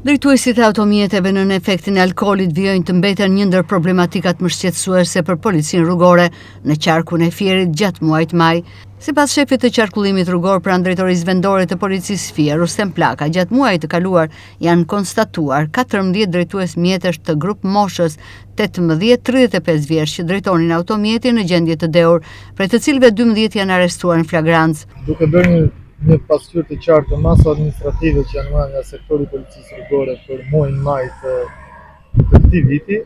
Drejtuesit e automjeteve nën efektin e alkoolit vijojnë të mbeten një ndër problematikat më shqetësuese për policinë rrugore në qarkun e Fierit gjatë muajit maj. Sipas shefit të qarkullimit rrugor pranë drejtorisë vendore të policisë Fier, Rustem Plaka, gjatë muajit të kaluar janë konstatuar 14 drejtues mjetesh të grup moshës 18-35 vjeç që drejtonin automjetin në gjendje të dehur, prej të cilëve 12 janë arrestuar në flagrancë. Duke bërë një pasqyrë të qartë të masa administrative që janë marrë nga sektori policisë rrugore për muajin maj të këtij viti,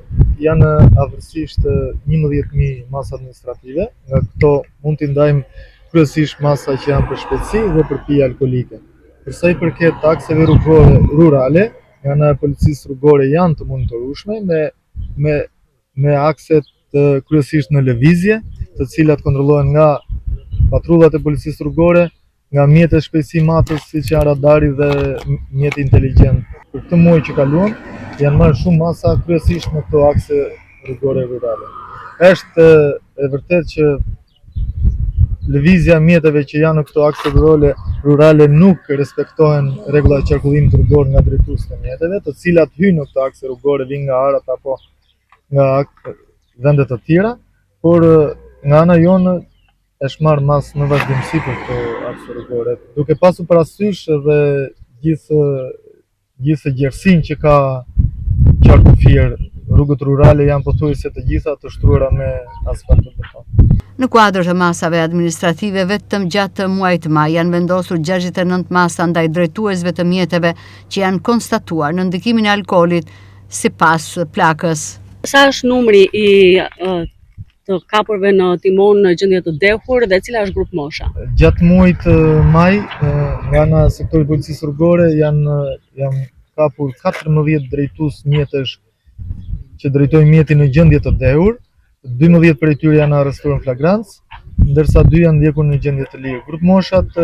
janë afërsisht 11.000 masa administrative. Nga këto mund t'i ndajmë kryesisht masa që janë për shpejtësi dhe për pije alkolike. Për sa i përket takseve rrugore rurale, nga ana e policisë rrugore janë të monitorueshme me akset kryesisht në lëvizje, të cilat kontrollohen nga patrullat e policisë rrugore, nga mjetet shpejtësi matës siç janë radari dhe mjeti inteligjent. Për këtë muaj që kaluan, janë marrë shumë masa kryesisht në këto akse rrugore rurale. Është e vërtet që lëvizja mjeteve që janë në këto akse rurale nuk respektohen rregullat e qarkullimit rrugor nga drejtuesit e mjeteve, të cilat hyjnë në këto akse rrugore, vinë nga arat apo nga vende të tjera, por nga ana jonë është marrë mas në vazhdimsi për këto akse rrugore, duke pasur parasysh edhe gjithë gjerësinë që ka qarku Fier. Rrugët rurale janë pothuajse të gjitha të shtruara me asfalt të beton. Në kuadër të masave administrative, vetëm gjatë muajit maj janë vendosur 69 masa ndaj drejtuesve të mjeteve që janë konstatuar në ndikimin e alkoolit sipas Plakës. Sa është numri i të kapurve në timon në gjendje të dehur dhe cila është grup mosha? Gjatë muajit maj, nga ana e sektorit policisë rrugore janë kapur 14 drejtues mjetesh që drejtojnë mjetin në gjendje të dehur, 12 prej tyre janë arrestuar në flagrancë, ndërsa 2 janë ndjekur në gjendje të lirë. Grup moshat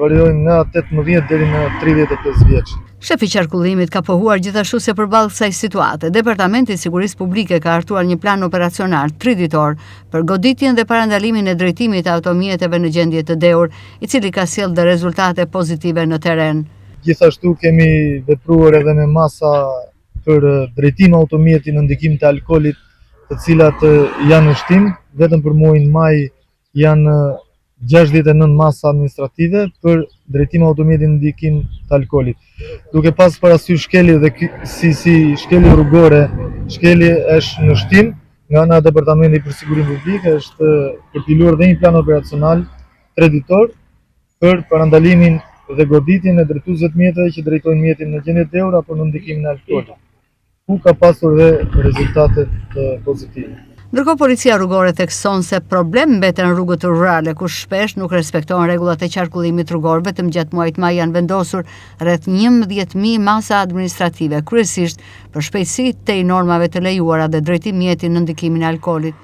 variojnë nga 18 deri në 35 vjeç. Shefi i qarkullimit ka pohuar gjithashtu se përballë kësaj situate, Departamenti i Sigurisë Publike ka hartuar një plan operacional 3 ditor për goditjen dhe parandalimin e drejtimit të automjeteve në gjendje të dehur, i cili ka sjellë dhe rezultate pozitive në terren. Gjithashtu kemi vepruar edhe me masa për drejtim automjeti në ndikim të alkoolit, të cilat janë në shtim. Vetëm për muajin maj janë 69 masa administrative për drejtim automjeti në ndikim të alkoolit. Duke pas parasysh shkelje dhe si shkelje rrugore, shkelje është në shtim, nga ana e Departamentit për Sigurinë Publike është përpiluar dhe një plan operacional 3 ditor për parandalimin dhe goditjen e drejtuesve të mjeteve që drejtojnë mjetin në gjendje të dehur apo në ndikimin e alkoolit, ku ka pasur dhe rezultate pozitive. Ndërkohë policia rrugore thekson se problem mbeten rrugët rurale ku shpesh nuk respektohen rregullat e qarkullimit rrugor. Vetëm gjatë muajit maj janë vendosur rreth 11.000 masa administrative, kryesisht për shpejtësi tej normave të lejuara dhe drejtim mjeti në ndikimin e alkoolit.